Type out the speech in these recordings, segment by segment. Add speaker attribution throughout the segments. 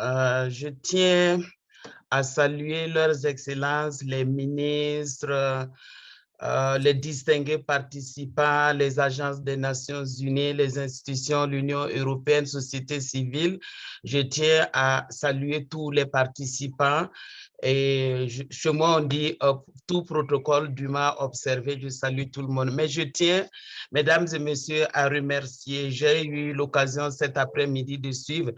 Speaker 1: Je tiens à saluer leurs excellences, les ministres, les distingués participants, les agences des Nations Unies, les institutions, l'Union européenne, société civile. Je tiens à saluer tous les participants. Et chez moi, on dit tout protocole dûment observé. Je salue tout le monde. Mais je tiens, mesdames et messieurs, à remercier. J'ai eu l'occasion cet après-midi de suivre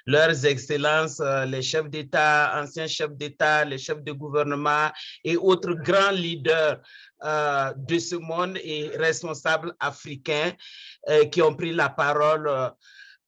Speaker 1: leurs excellences, les chefs d'État, anciens chefs d'État, les chefs de gouvernement et autres grands leaders de ce monde et responsables africains qui ont pris la parole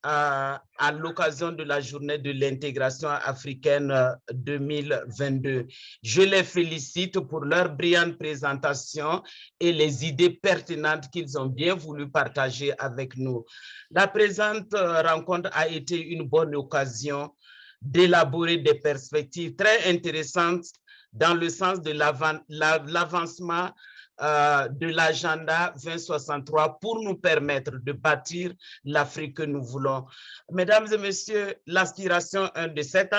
Speaker 1: à l'occasion de la journée de l'intégration africaine 2022. Je les félicite pour leur brillante présentation et les idées pertinentes qu'ils ont bien voulu partager avec nous. La présente rencontre a été une bonne occasion d'élaborer des perspectives très intéressantes dans le sens de l'avancement de l'agenda 2063 pour nous permettre de bâtir l'Afrique que nous voulons. Mesdames et messieurs, l'aspiration de cet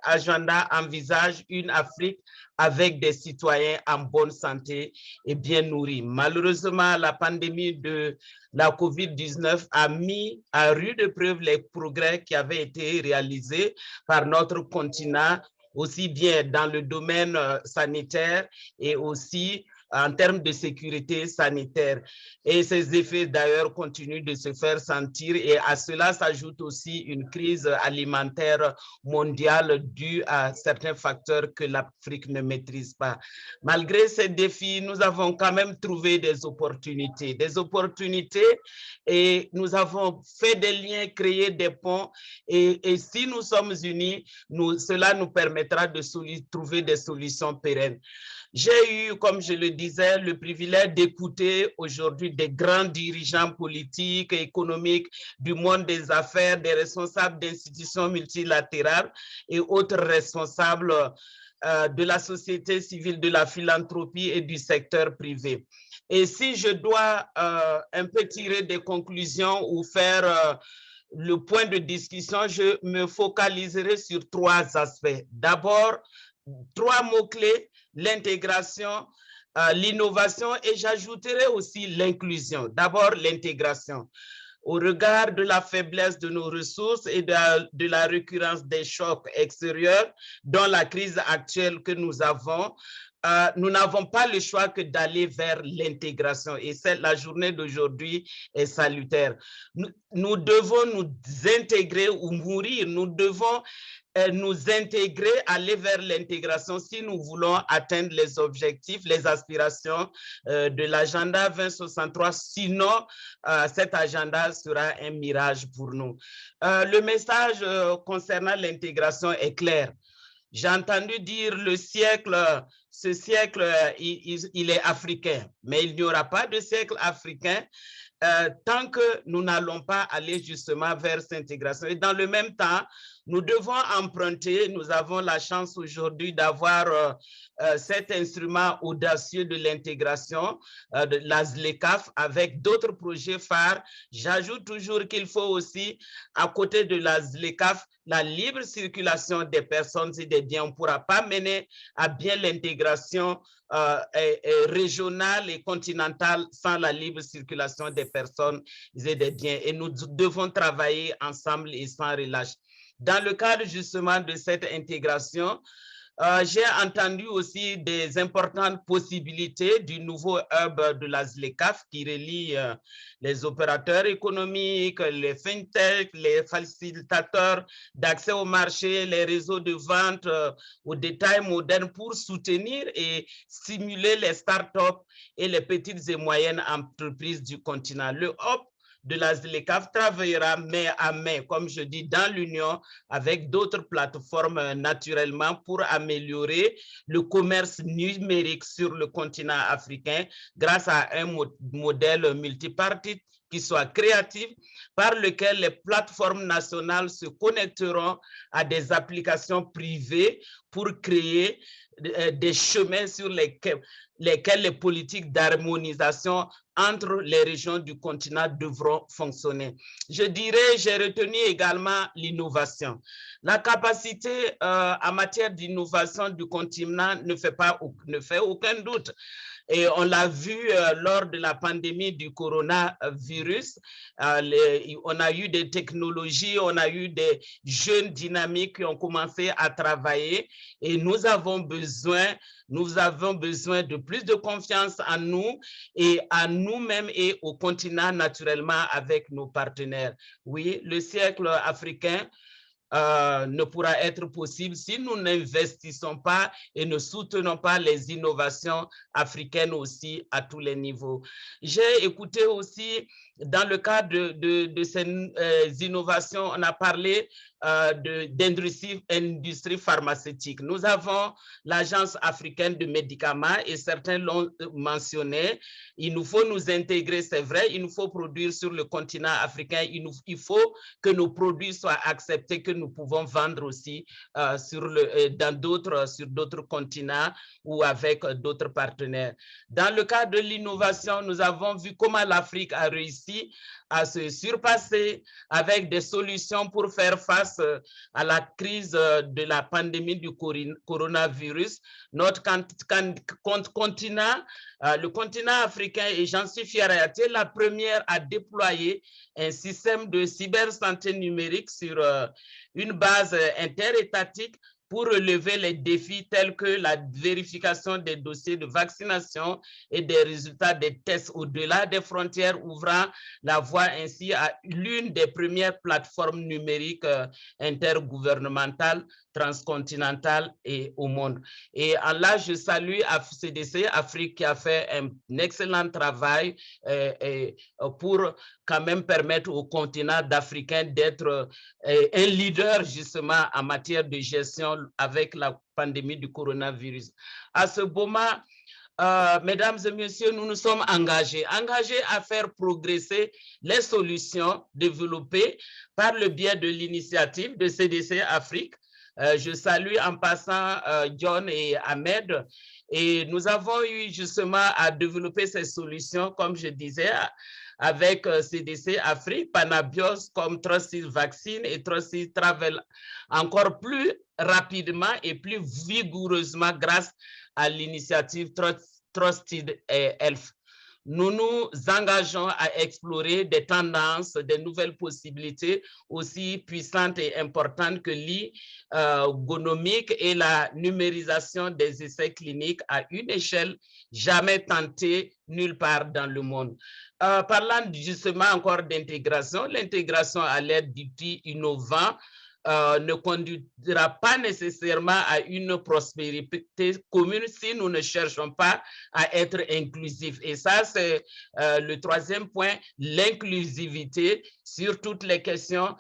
Speaker 1: agenda envisage une Afrique avec des citoyens en bonne santé et bien nourris. Malheureusement, la pandémie de la COVID-19 a mis à rude preuve les progrès qui avaient été réalisés par notre continent, aussi bien dans le domaine sanitaire et aussi en termes de sécurité sanitaire. Et ces effets, d'ailleurs, continuent de se faire sentir. Et à cela s'ajoute aussi une crise alimentaire mondiale due à certains facteurs que l'Afrique ne maîtrise pas. Malgré ces défis, nous avons quand même trouvé des opportunités et nous avons fait des liens, créé des ponts. Et si nous sommes unis, cela nous permettra de trouver des solutions pérennes. J'ai eu, comme je le disais, le privilège d'écouter aujourd'hui des grands dirigeants politiques et économiques du monde des affaires, des responsables d'institutions multilatérales et autres responsables de la société civile, de la philanthropie et du secteur privé. Et si je dois un peu tirer des conclusions ou faire le point de discussion, je me focaliserai sur trois aspects. D'abord, trois mots-clés: l'intégration, l'innovation et j'ajouterai aussi l'inclusion. D'abord, l'intégration. Au regard de la faiblesse de nos ressources et de la récurrence des chocs extérieurs, dont la crise actuelle que nous avons, nous n'avons pas le choix que d'aller vers l'intégration. Et la journée d'aujourd'hui est salutaire. Nous devons nous intégrer ou mourir. Nous devons nous intégrer, aller vers l'intégration si nous voulons atteindre les objectifs, les aspirations de l'agenda 2063. Sinon, cet agenda sera un mirage pour nous. Le message concernant l'intégration est clair. J'ai entendu dire ce siècle, il est africain, mais il n'y aura pas de siècle africain tant que nous n'allons pas aller justement vers cette intégration. Et dans le même temps, nous devons emprunter, nous avons la chance aujourd'hui d'avoir cet instrument audacieux de l'intégration de la ZLECAf avec d'autres projets phares. J'ajoute toujours qu'il faut aussi, à côté de la ZLECAf, la libre circulation des personnes et des biens. On ne pourra pas mener à bien l'intégration régionale et continentale sans la libre circulation des personnes et des biens. Et nous devons travailler ensemble et sans relâche. Dans le cadre justement de cette intégration, j'ai entendu aussi des importantes possibilités du nouveau hub de la ZLECAf qui relie les opérateurs économiques, les fintech, les facilitateurs d'accès au marché, les réseaux de vente au détail moderne pour soutenir et stimuler les startups et les petites et moyennes entreprises du continent. Le hub de la ZLECAf travaillera main à main, comme je dis, dans l'Union avec d'autres plateformes naturellement pour améliorer le commerce numérique sur le continent africain grâce à un modèle multipartite qui soit créatif, par lequel les plateformes nationales se connecteront à des applications privées pour créer des chemins sur lesquels les politiques d'harmonisation entre les régions du continent devront fonctionner. Je dirais, j'ai retenu également l'innovation. La capacité en matière d'innovation du continent ne fait aucun doute. Et on l'a vu lors de la pandémie du coronavirus, on a eu des technologies, on a eu des jeunes dynamiques qui ont commencé à travailler et nous avons besoin de plus de confiance en nous et à nous-mêmes et au continent naturellement avec nos partenaires. Oui, le siècle africain ne pourra être possible si nous n'investissons pas et ne soutenons pas les innovations africaines aussi à tous les niveaux. J'ai écouté aussi dans le cadre de ces innovations, on a parlé d'industrie pharmaceutique. Nous avons l'Agence africaine de médicaments et certains l'ont mentionné. Il nous faut nous intégrer, c'est vrai, il nous faut produire sur le continent africain, il faut que nos produits soient acceptés, que nous pouvons vendre aussi sur d'autres continents ou avec d'autres partenaires. Dans le cadre de l'innovation, nous avons vu comment l'Afrique a réussi à se surpasser avec des solutions pour faire face à la crise de la pandémie du coronavirus. Notre continent, le continent africain, et j'en suis fier, a été la première à déployer un système de cybersanté numérique sur une base interétatique pour relever les défis tels que la vérification des dossiers de vaccination et des résultats des tests au-delà des frontières, ouvrant la voie ainsi à l'une des premières plateformes numériques intergouvernementales, transcontinentales et au monde. Et en là, je salue CDC Afrique qui a fait un excellent travail pour quand même permettre au continent africain d'être un leader justement en matière de gestion avec la pandémie du coronavirus. À ce moment, mesdames et messieurs, nous nous sommes engagés à faire progresser les solutions développées par le biais de l'initiative de CDC Afrique. Je salue en passant John et Ahmed. Et nous avons eu justement à développer ces solutions, comme je disais, avec CDC Afrique, Panabios comme Trusted Vaccine et Trusted Travel, encore plus rapidement et plus vigoureusement grâce à l'initiative Trusted Health. Nous nous engageons à explorer des tendances, des nouvelles possibilités aussi puissantes et importantes que l'ergonomique et la numérisation des essais cliniques à une échelle jamais tentée nulle part dans le monde. Parlant justement encore d'intégration, l'intégration à l'aide d'outils innovants ne conduira pas nécessairement à une prospérité commune si nous ne cherchons pas à être inclusifs. Et ça, c'est le troisième point, l'inclusivité sur toutes les questions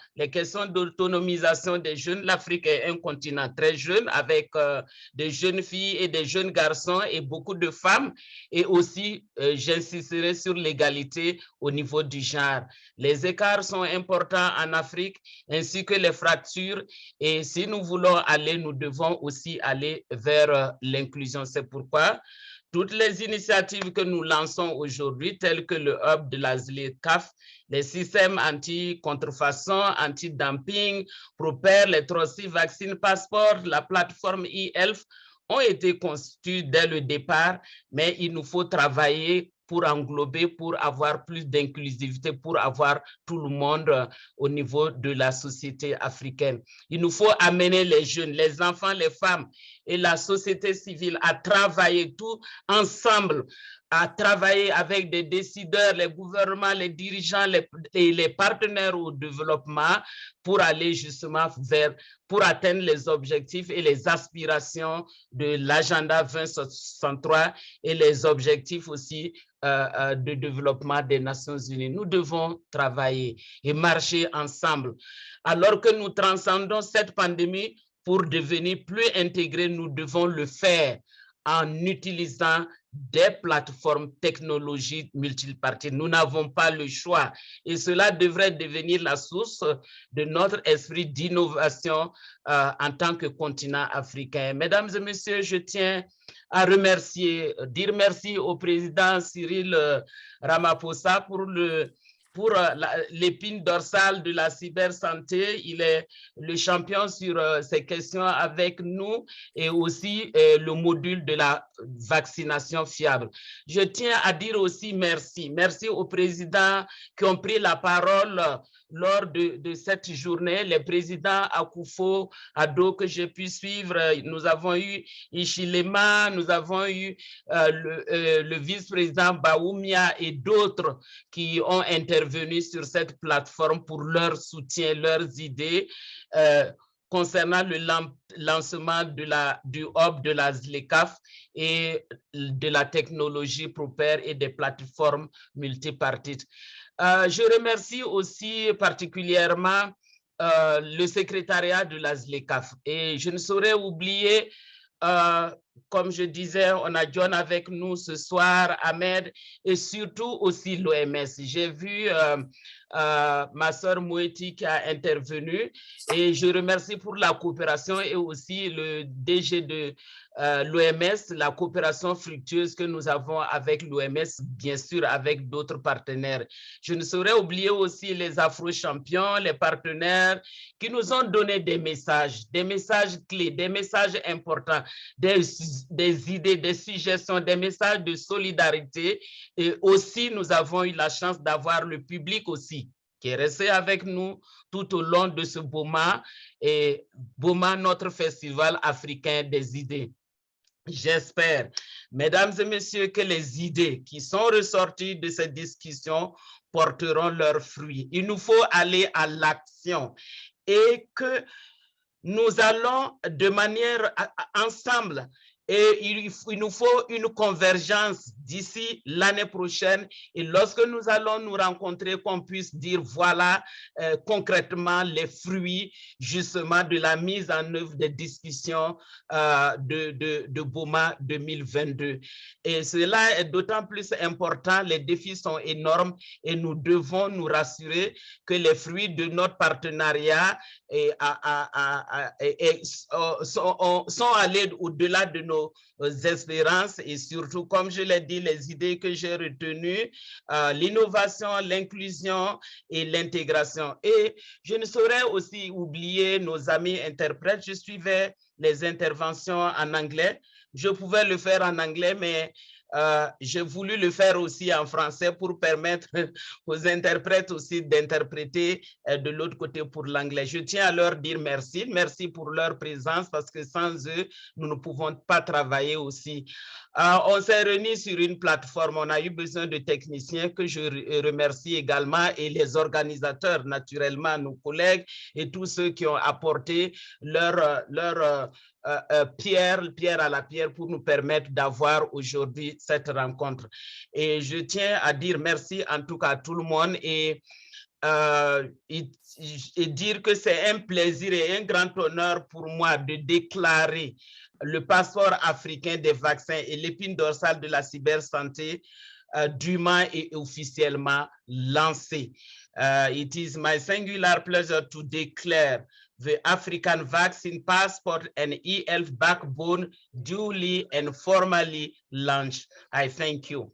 Speaker 1: d'autonomisation des jeunes. L'Afrique est un continent très jeune avec des jeunes filles et des jeunes garçons et beaucoup de femmes. Et aussi, j'insisterai sur l'égalité au niveau du genre. Les écarts sont importants en Afrique ainsi que les fractures. Et si nous voulons aller, nous devons aussi aller vers l'inclusion. C'est pourquoi toutes les initiatives que nous lançons aujourd'hui, telles que le hub de la ZLECAf, les systèmes anti-contrefaçon, anti-dumping, Proper, les Trusted Vaccine Passport, la plateforme e-health, ont été constituées dès le départ, mais il nous faut travailler pour englober, pour avoir plus d'inclusivité, pour avoir tout le monde au niveau de la société africaine. Il nous faut amener les jeunes, les enfants, les femmes et la société civile à travailler tout ensemble, à travailler avec des décideurs, les gouvernements, les dirigeants et les partenaires au développement pour aller justement pour atteindre les objectifs et les aspirations de l'agenda 2063 et les objectifs aussi de développement des Nations Unies. Nous devons travailler et marcher ensemble. Alors que nous transcendons cette pandémie pour devenir plus intégrés, nous devons le faire en utilisant des plateformes technologiques multipartites. Nous n'avons pas le choix et cela devrait devenir la source de notre esprit d'innovation en tant que continent africain. Mesdames et messieurs, je tiens à dire merci au président Cyril Ramaphosa pour l'épine dorsale de la cybersanté. Il est le champion sur ces questions avec nous et aussi le module de la vaccination fiable. Je tiens à dire aussi merci. Merci aux présidents qui ont pris la parole lors de cette journée, les présidents Akufo Addo que j'ai pu suivre. Nous avons eu Ichilema, nous avons eu le vice-président Baoumia et d'autres qui ont intervenu sur cette plateforme pour leur soutien, leurs idées concernant le lancement du hub de la ZLECAf et de la technologie Proper et des plateformes multipartites. Je remercie aussi particulièrement le secrétariat de la ZLECAf et je ne saurais oublier, comme je disais, on a John avec nous ce soir, Ahmed, et surtout aussi l'OMS. J'ai vu ma soeur Moueti qui a intervenu et je remercie pour la coopération et aussi le DG de l'OMS, la coopération fructueuse que nous avons avec l'OMS, bien sûr avec d'autres partenaires. Je ne saurais oublier aussi les Afro-champions, les partenaires qui nous ont donné des messages clés, des messages importants, des idées, des suggestions, des messages de solidarité. Et aussi, nous avons eu la chance d'avoir le public aussi qui est resté avec nous tout au long de ce BOMA et BOMA, notre festival africain des idées. J'espère, mesdames et messieurs, que les idées qui sont ressorties de cette discussion porteront leurs fruits. Il nous faut aller à l'action et que nous allons de manière ensemble. Et il nous faut une convergence d'ici l'année prochaine. Et lorsque nous allons nous rencontrer, qu'on puisse dire voilà concrètement les fruits justement de la mise en œuvre des discussions de BOMA 2022. Et cela est d'autant plus important, les défis sont énormes et nous devons nous rassurer que les fruits de notre partenariat sont allés au-delà de nos espérances et surtout, comme je l'ai dit, les idées que j'ai retenues, l'innovation, l'inclusion et l'intégration. Et je ne saurais aussi oublier nos amis interprètes. Je suivais les interventions en anglais. Je pouvais le faire en anglais, mais j'ai voulu le faire aussi en français pour permettre aux interprètes aussi d'interpréter de l'autre côté pour l'anglais. Je tiens à leur dire merci. Merci pour leur présence parce que sans eux, nous ne pouvons pas travailler aussi. On s'est réunis sur une plateforme. On a eu besoin de techniciens que je remercie également et les organisateurs, naturellement, nos collègues et tous ceux qui ont apporté leur pierre à la pierre pour nous permettre d'avoir aujourd'hui cette rencontre. Et je tiens à dire merci en tout cas à tout le monde et dire que c'est un plaisir et un grand honneur pour moi de déclarer le passeport africain des vaccins et l'épine dorsale de la cybersanté dûment et officiellement lancé. It is my singular pleasure to declare the African Vaccine Passport and e-health backbone duly and formally launched. I thank you.